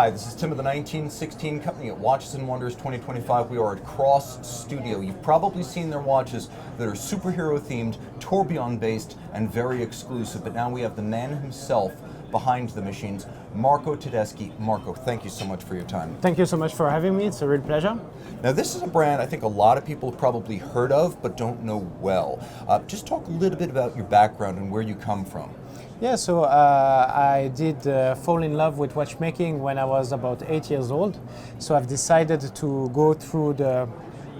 Hi, this is Tim of the 1916 Company at Watches and Wonders 2025. We are at Kross Studio. You've probably seen their watches that are superhero themed, tourbillon based, and very exclusive. But now we have the man himself behind the machines, Marco Tedeschi. Marco, thank you so much for your time. Thank you so much for having me. It's a real pleasure. Now this is a brand I think a lot of people have probably heard of but don't know well. Just talk a little bit about your background and where you come from. Yeah, so I did fall in love with watchmaking when I was about 8 years old. So I've decided to go through the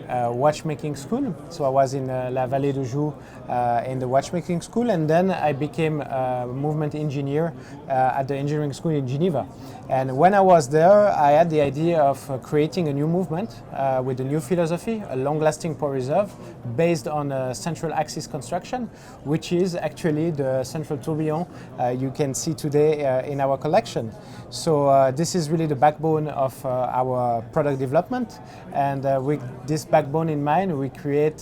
watchmaking school. So I was in La Vallée de Joux in the watchmaking school, and then I became a movement engineer at the engineering school in Geneva. And when I was there, I had the idea of creating a new movement with a new philosophy, a long-lasting pour reserve based on a central axis construction, which is actually the central tourbillon you can see today in our collection. So this is really the backbone of our product development, and with this backbone in mind, we create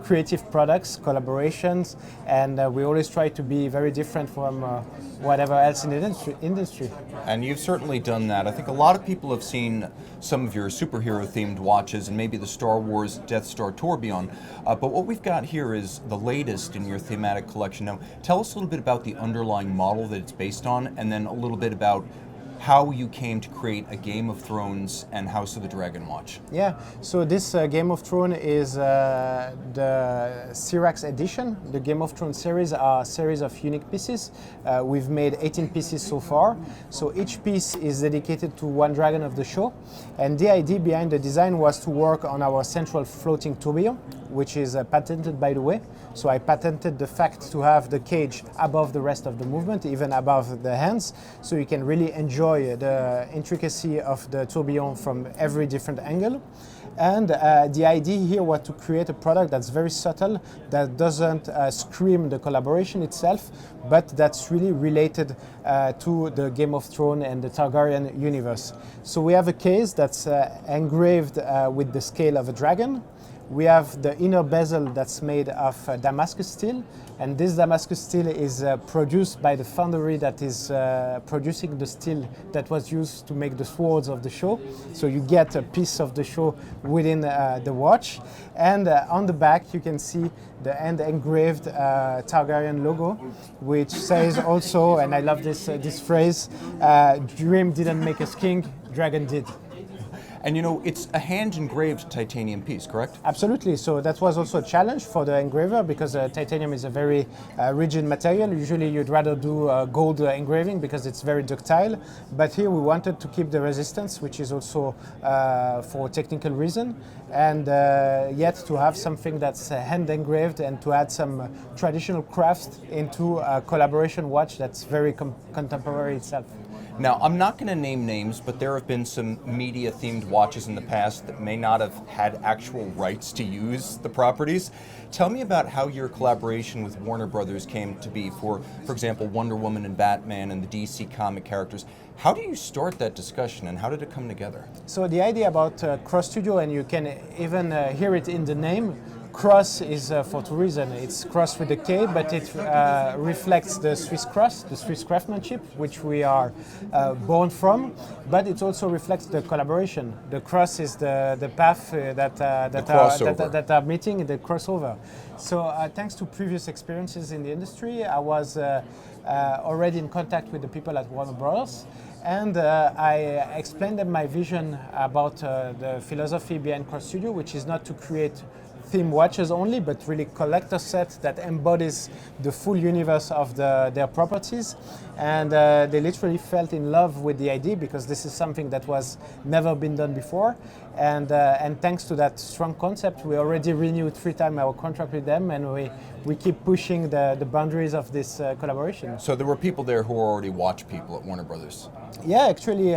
creative products, collaborations, and we always try to be very different from whatever else in the industry. And you've certainly done that. I think a lot of people have seen some of your superhero-themed watches and maybe the Star Wars Death Star Tourbillon, but what we've got here is the latest in your thematic collection. Now, tell us a little bit about the underlying model that it's based on, and then a little bit about how you came to create a Game of Thrones and House of the Dragon watch. Yeah, so this Game of Thrones is the Syrax edition. The Game of Thrones series are a series of unique pieces. We've made 18 pieces so far. So each piece is dedicated to one dragon of the show. And the idea behind the design was to work on our central floating tourbillon, which is patented, by the way. So I patented the fact to have the cage above the rest of the movement, even above the hands, so you can really enjoy the intricacy of the tourbillon from every different angle. And the idea here was to create a product that's very subtle, that doesn't scream the collaboration itself, but that's really related to the Game of Thrones and the Targaryen universe. So we have a case that's engraved with the scale of a dragon. We have the inner bezel that's made of Damascus steel, and this Damascus steel is produced by the foundry that is producing the steel that was used to make the swords of the show. So you get a piece of the show within the watch, and on the back you can see the hand engraved Targaryen logo, which says also, and I love this phrase, "Dream didn't make us king, dragon did." And you know, it's a hand-engraved titanium piece, correct? Absolutely. So that was also a challenge for the engraver, because titanium is a very rigid material. Usually you'd rather do gold engraving because it's very ductile. But here we wanted to keep the resistance, which is also for technical reason, and yet to have something that's hand-engraved and to add some traditional craft into a collaboration watch that's very contemporary itself. Now, I'm not going to name names, but there have been some media-themed watches in the past that may not have had actual rights to use the properties. Tell me about how your collaboration with Warner Brothers came to be for example, Wonder Woman and Batman and the DC comic characters. How do you start that discussion, and how did it come together? So the idea about Kross Studio, and you can even hear it in the name, Kross is for two reasons. It's Kross with a K, but it reflects the Swiss cross, the Swiss craftsmanship, which we are born from, but it also reflects the collaboration. The cross is the path that are meeting, the crossover. So thanks to previous experiences in the industry, I was already in contact with the people at Warner Bros. And I explained them my vision about the philosophy behind Kross Studio, which is not to create theme watches only, but really collector set that embodies the full universe of their properties. And they literally fell in love with the idea, because this is something that was never been done before. And thanks to that strong concept, we already renewed 3 times our contract with them, and we keep pushing the boundaries of this collaboration. So there were people there who were already watch people at Warner Brothers? Yeah, actually,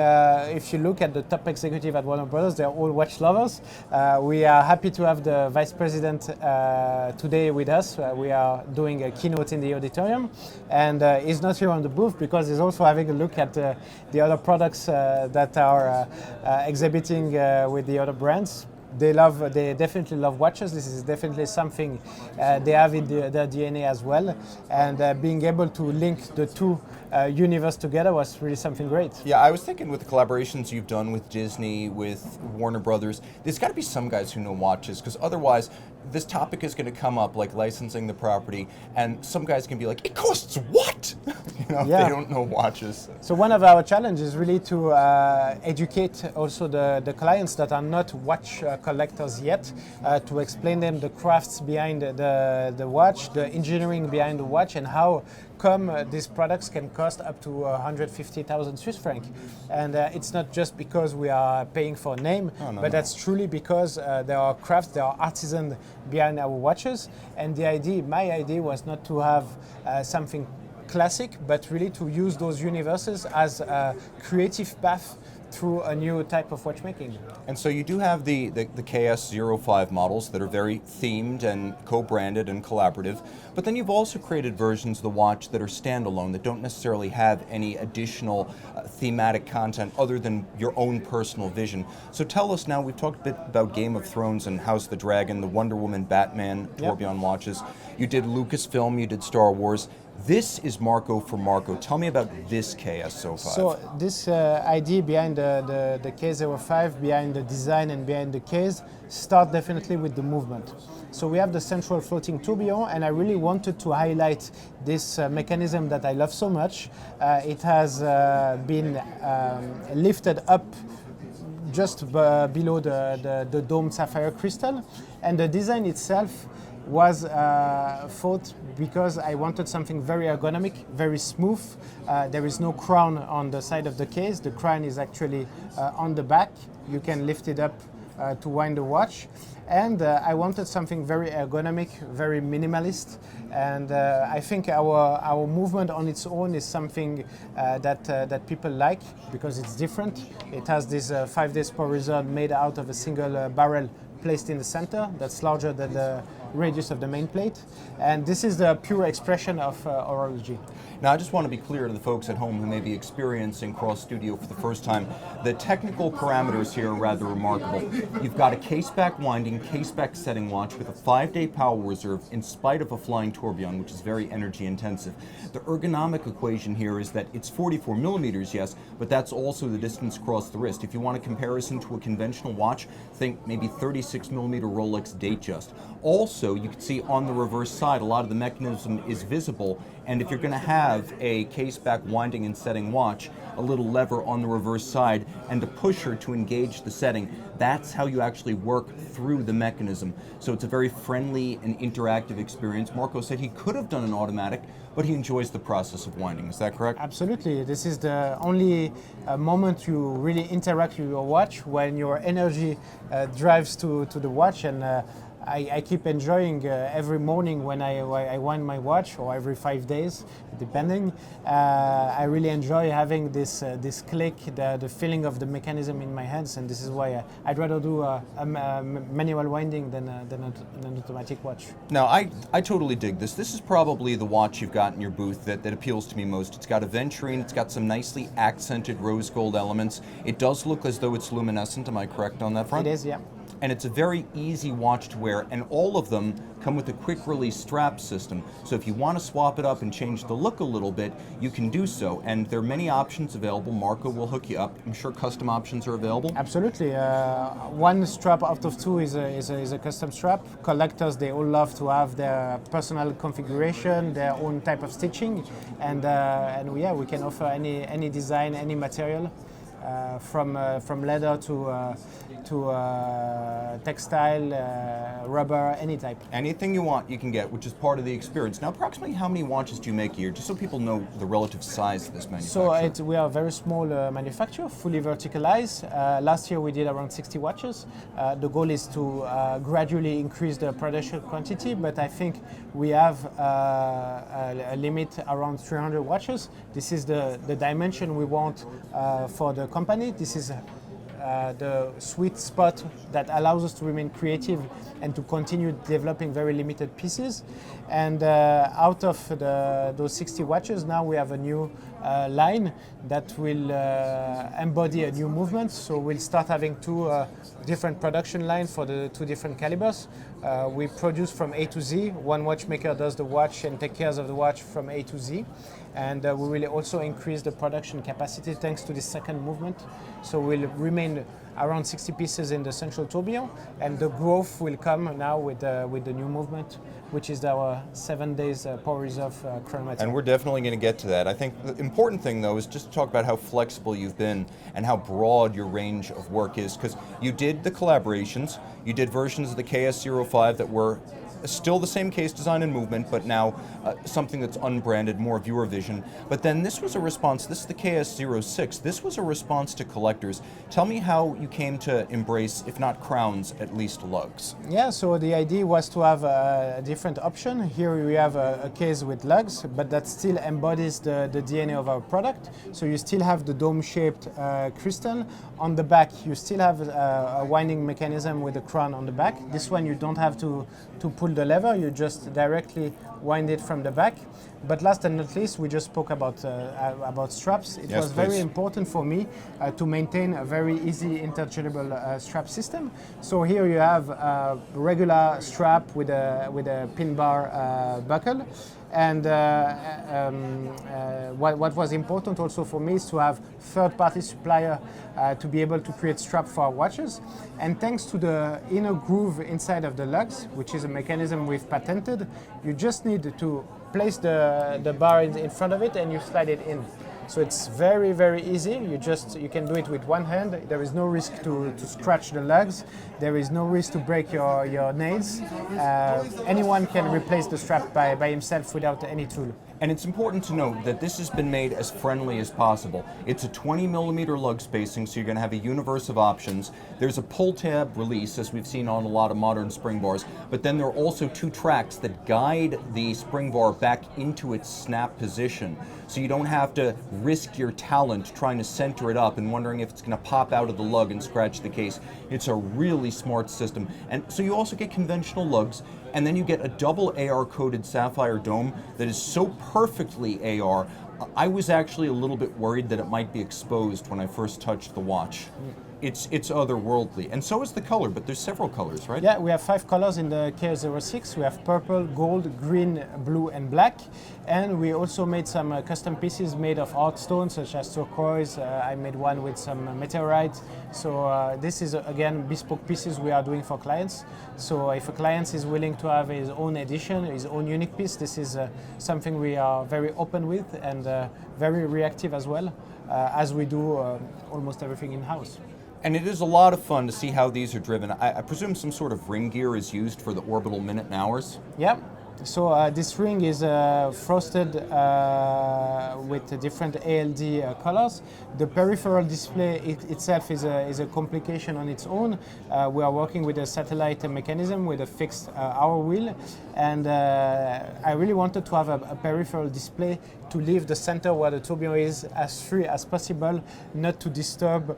if you look at the top executive at Warner Brothers, they're all watch lovers. We are happy to have the Vice President today with us. We are doing a keynote in the auditorium, and he's not here on the booth because he's also having a look at the other products that are exhibiting with the other brands. they definitely love watches. This is definitely something they have in their DNA as well. And being able to link the two universe together was really something great. Yeah, I was thinking with the collaborations you've done with Disney, with Warner Brothers, there's got to be some guys who know watches, because otherwise this topic is going to come up, like licensing the property, and some guys can be like, it costs what? If they don't know watches. So one of our challenges is really to educate also the clients that are not watch collectors yet, to explain them the crafts behind the watch, the engineering behind the watch, and how come these products can cost up to 150,000 Swiss francs. And it's not just because we are paying for a name, but that's truly because there are crafts, there are artisans behind our watches. And my idea was not to have something classic, but really to use those universes as a creative path through a new type of watchmaking. And so you do have the KS05 models that are very themed and co-branded and collaborative, but then you've also created versions of the watch that are standalone, that don't necessarily have any additional thematic content other than your own personal vision. So tell us now, we've talked a bit about Game of Thrones and House of the Dragon, the Wonder Woman, Batman, Tourbillon watches. You did Lucasfilm, you did Star Wars. This is Marco for Marco. Tell me about this KS05. So this idea behind the K05, behind the design and behind the case, start definitely with the movement. So we have the central floating tourbillon, and I really wanted to highlight this mechanism that I love so much. It has been lifted up just below the dome sapphire crystal, and the design itself was thought because I wanted something very ergonomic, very smooth. There is no crown on the side of the case. The crown is actually on the back. You can lift it up to wind the watch. And I wanted something very ergonomic, very minimalist. And I think our movement on its own is something that people like because it's different. It has this 5-day sporizon made out of a single barrel placed in the center that's larger than the radius of the main plate, and this is the pure expression of horology. Now I just want to be clear to the folks at home who may be experiencing Kross Studio for the first time, the technical parameters here are rather remarkable. You've got a case-back winding, case-back setting watch with a 5-day power reserve in spite of a flying tourbillon, which is very energy intensive. The ergonomic equation here is that it's 44 millimeters, yes, but that's also the distance across the wrist. If you want a comparison to a conventional watch, think maybe 36 millimeter Rolex Datejust. Also, you can see on the reverse side, a lot of the mechanism is visible, and if you're going to have a case-back winding and setting watch, a little lever on the reverse side and a pusher to engage the setting, that's how you actually work through the mechanism. So it's a very friendly and interactive experience. Marco said he could have done an automatic, but he enjoys the process of winding. Is that correct? Absolutely. This is the only moment you really interact with your watch, when your energy drives to the watch, and I keep enjoying every morning when I wind my watch, or every 5 days, depending. I really enjoy having this click, the feeling of the mechanism in my hands, and this is why I'd rather do a manual winding than an automatic watch. Now, I totally dig this. This is probably the watch you've got in your booth that appeals to me most. It's got aventurine, it's got some nicely accented rose gold elements. It does look as though it's luminescent, am I correct on that front? It is, yeah. And it's a very easy watch to wear, and all of them come with a quick release strap system. So if you want to swap it up and change the look a little bit, you can do so. And there are many options available. Marco will hook you up. I'm sure custom options are available. Absolutely. One strap out of two is a custom strap. Collectors, they all love to have their personal configuration, their own type of stitching, and yeah, we can offer any design, any material. From leather to textile, rubber, any type. Anything you want, you can get, which is part of the experience. Now, approximately how many watches do you make a year, just so people know the relative size of this manufacturer? So we are a very small manufacturer, fully verticalized. Last year we did around 60 watches. The goal is to gradually increase the production quantity, but I think we have a limit around 300 watches. This is the dimension we want for the company. This is the sweet spot that allows us to remain creative and to continue developing very limited pieces. And out of those 60 watches, now we have a new line that will embody a new movement. So we'll start having two different production lines for the two different calibers. We produce from A to Z. One watchmaker does the watch and takes care of the watch from A to Z. And we will also increase the production capacity thanks to this second movement. So we'll remain around 60 pieces in the central tourbillon, and the growth will come now with the new movement, which is our 7 days power reserve chronometer. And we're definitely going to get to that. I think the important thing, though, is just to talk about how flexible you've been and how broad your range of work is, because you did the collaborations, you did versions of the KS05 that were still the same case design and movement, but now something that's unbranded, more viewer vision. But then this was a response, this is the KS06, this was a response to collectors. Tell me how you came to embrace, if not crowns, at least lugs. Yeah, so the idea was to have a different option. Here we have a case with lugs, but that still embodies the DNA of our product. So you still have the dome-shaped crystal. On the back, you still have a winding mechanism with a crown on the back. This one you don't have to pull the lever, you just directly wind it from the back. But last and not least, we just spoke about straps. It was very important for me to maintain a very easy interchangeable strap system. So here you have a regular strap with a pin bar buckle. And what was important also for me is to have third-party supplier to be able to create strap for our watches. And thanks to the inner groove inside of the lugs, which is a mechanism we've patented, you just need to place the bar in front of it and you slide it in. So it's very, very easy. You can do it with one hand. There is no risk to scratch the lugs. There is no risk to break your nails. Anyone can replace the strap by himself without any tool. And it's important to note that this has been made as friendly as possible. It's a 20 millimeter lug spacing, so you're going to have a universe of options. There's a pull tab release, as we've seen on a lot of modern spring bars, but then there are also two tracks that guide the spring bar back into its snap position. So you don't have to risk your talent trying to center it up and wondering if it's going to pop out of the lug and scratch the case. It's a really smart system. And so you also get conventional lugs, and then you get a double AR coated sapphire dome that is so perfectly AR. I was actually a little bit worried that it might be exposed when I first touched the watch. It's otherworldly, and so is the color, but there's several colors, right? Yeah, we have 5 colors in the KS06. We have purple, gold, green, blue, and black. And we also made some custom pieces made of art stones, such as turquoise. I made one with some meteorite. So this is, again, bespoke pieces we are doing for clients. So if a client is willing to have his own edition, his own unique piece, this is something we are very open with and very reactive as well, as we do almost everything in-house. And it is a lot of fun to see how these are driven. I presume some sort of ring gear is used for the orbital minute and hours? Yeah. So this ring is frosted with different ALD colors. The peripheral display itself is a complication on its own. We are working with a satellite mechanism with a fixed hour wheel, and I really wanted to have a peripheral display to leave the center where the tourbillon is as free as possible, not to disturb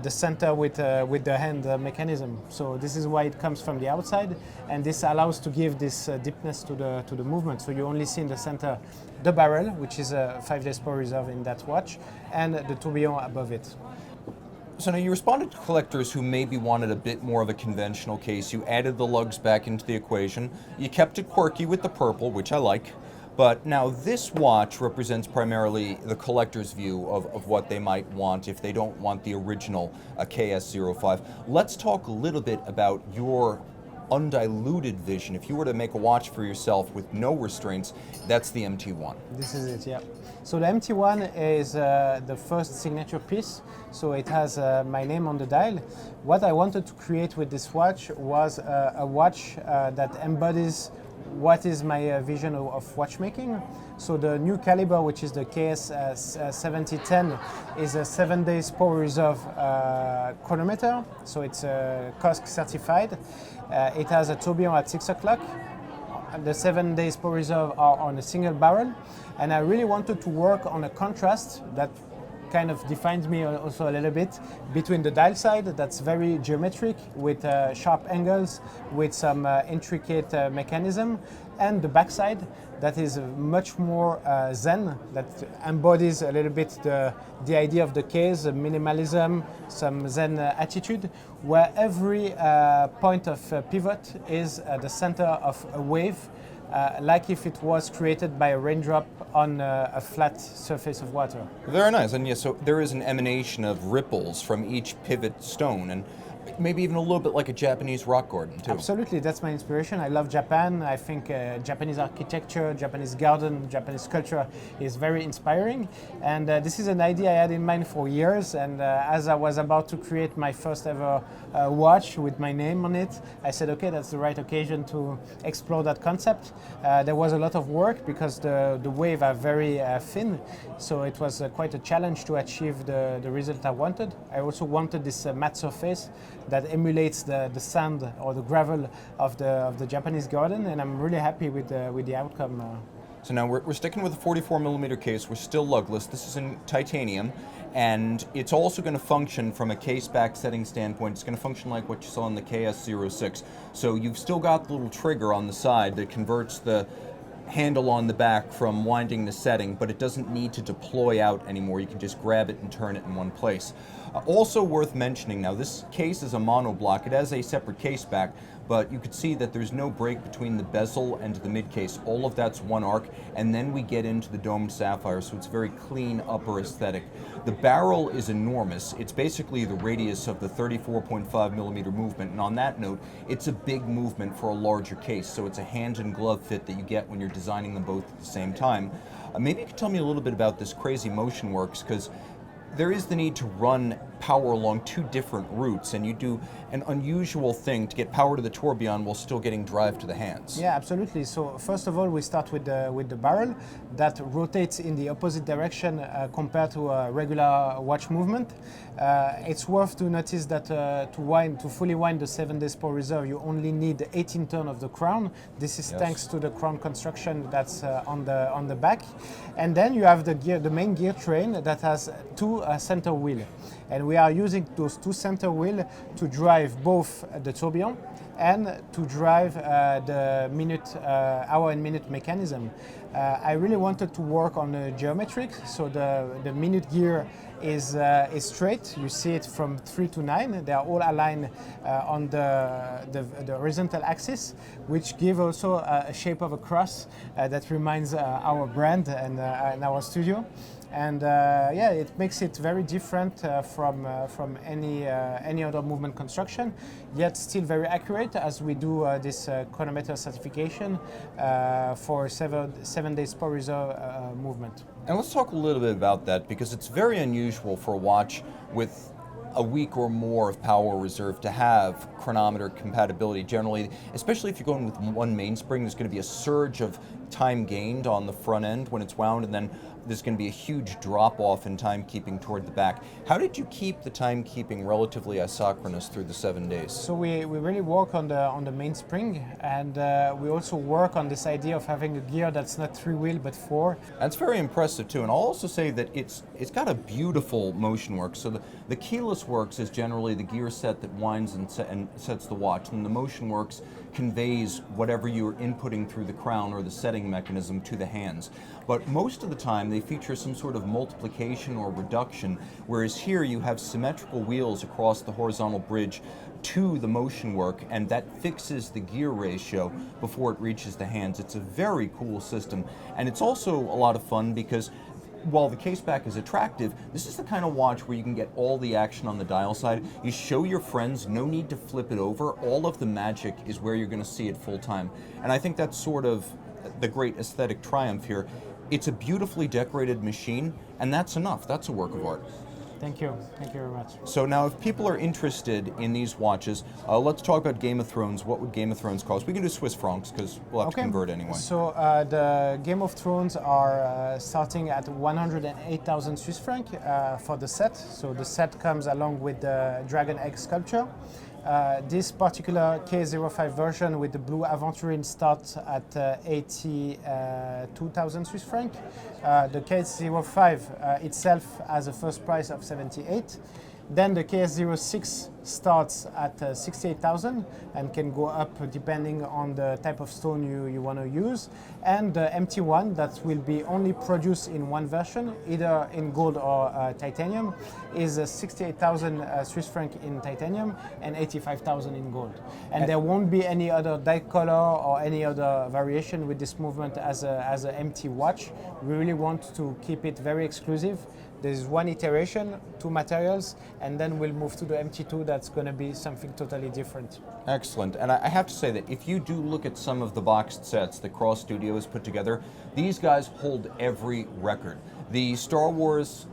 the center with the hand mechanism. So this is why it comes from the outside, and this allows to give this deepness to the movement. So you only see in the center the barrel, which is a 5 days power reserve in that watch, and the tourbillon above it. So now you responded to collectors who maybe wanted a bit more of a conventional case. You added the lugs back into the equation. You kept it quirky with the purple, which I like. But now this watch represents primarily the collector's view of what they might want if they don't want the original KS05. Let's talk a little bit about your undiluted vision. If you were to make a watch for yourself with no restraints, that's the MT1. This is it, yeah. So the MT1 is the first signature piece, so it has my name on the dial. What I wanted to create with this watch was a watch that embodies what is my vision of watchmaking. So the new caliber, which is the KS7010, is a 7 days power reserve chronometer. So it's Kross certified. It has a tourbillon at 6 o'clock. The 7 days power reserve are on a single barrel. And I really wanted to work on a contrast that kind of defines me also a little bit, between the dial side that's very geometric with sharp angles, with some intricate mechanism, and the backside that is much more zen, that embodies a little bit the idea of the case, minimalism, some zen attitude, where every point of pivot is the center of a wave, like if it was created by a raindrop on a flat surface of water. Very nice. And yes, so there is an emanation of ripples from each pivot stone, and maybe even a little bit like a Japanese rock garden too. Absolutely, that's my inspiration. I love Japan. I think Japanese architecture, Japanese garden, Japanese sculpture is very inspiring. And this is an idea I had in mind for years. And as I was about to create my first ever watch with my name on it, I said, okay, that's the right occasion to explore that concept. There was a lot of work because the waves are very thin. So it was quite a challenge to achieve the result I wanted. I also wanted this matte surface that emulates the sand or the gravel of the Japanese garden, and I'm really happy with the outcome. So now we're sticking with a 44mm case. We're still lugless. This is in titanium, and it's also going to function from a case back setting standpoint. It's going to function like what you saw in the KS06. So you've still got the little trigger on the side that converts the handle on the back from winding the setting, but it doesn't need to deploy out anymore. You can just grab it and turn it in one place. Also worth mentioning now, this case is a monoblock. It has a separate case back, but you could see that there's no break between the bezel and the mid case. All of that's one arc, and then we get into the domed sapphire, so it's very clean upper aesthetic. The barrel is enormous. It's basically the radius of the 34.5mm movement, and on that note, it's a big movement for a larger case, so it's a hand and glove fit that you get when you're designing them both at the same time. Maybe you could tell me a little bit about this crazy motion works, because there is the need to run power along two different routes, and you do an unusual thing to get power to the tourbillon while still getting drive to the hands. Yeah, absolutely. So first of all, we start with the barrel that rotates in the opposite direction compared to a regular watch movement. It's worth to notice that to fully wind the 7-day spore reserve, you only need 18 turns of the crown. This is thanks to the crown construction that's on the back. And then you have the main gear train that has two center wheels. And we are using those two center wheels to drive both the tourbillon and to drive the hour and minute mechanism. I really wanted to work on the geometrics, so the minute gear is straight. You see it from 3 to 9. They are all aligned on the horizontal axis, which give also a shape of a cross that reminds our brand and our studio. And yeah, it makes it very different from any other movement construction, yet still very accurate, as we do this chronometer certification for 7-day spore reserve movement. And let's talk a little bit about that, because it's very unusual for a watch with a week or more of power reserve to have chronometer compatibility. Generally, especially if you're going with one mainspring, there's going to be a surge of time gained on the front end when it's wound, and then there's going to be a huge drop-off in timekeeping toward the back. How did you keep the timekeeping relatively isochronous through the 7 days? So we really work on the mainspring, and we also work on this idea of having a gear that's not 3-wheel but 4. That's very impressive too, and I'll also say that it's got a beautiful motion work. So the keyless works is generally the gear set that winds and sets the watch, and the motion works conveys whatever you're inputting through the crown or the setting mechanism to the hands. But most of the time they feature some sort of multiplication or reduction, whereas here you have symmetrical wheels across the horizontal bridge to the motion work, and that fixes the gear ratio before it reaches the hands. It's a very cool system, and it's also a lot of fun because while the case back is attractive, this is the kind of watch where you can get all the action on the dial side. You show your friends, no need to flip it over. All of the magic is where you're going to see it full time. And I think that's sort of the great aesthetic triumph here. It's a beautifully decorated machine, and that's enough. That's a work of art. Thank you very much. So now if people are interested in these watches, let's talk about Game of Thrones. What would Game of Thrones cost? We can do Swiss francs because we'll have to convert anyway. So the Game of Thrones are starting at 108,000 Swiss francs for the set. So the set comes along with the Dragon Egg sculpture. This particular K05 version with the blue Aventurine starts at 82,000 Swiss franc. The K05 itself has a first price of 78. Then the KS06 starts at 68,000 and can go up depending on the type of stone you want to use. And the MT1 that will be only produced in one version, either in gold or titanium, is 68,000 Swiss franc in titanium and 85,000 in gold. And there won't be any other die color or any other variation with this movement as a MT watch. We really want to keep it very exclusive. There's one iteration, two materials, and then we'll move to the MT2 that's going to be something totally different. Excellent. And I have to say that if you do look at some of the boxed sets that Kross Studio has put together, these guys hold every record. The Star Wars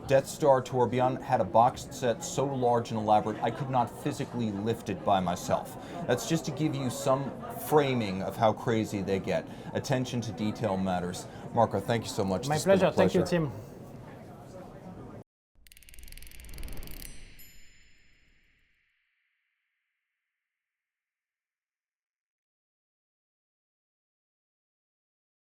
Death Star Tourbillon had a boxed set so large and elaborate I could not physically lift it by myself. That's just to give you some framing of how crazy they get. Attention to detail matters. Marco, thank you so much. My It's been a pleasure. Thank you, Tim.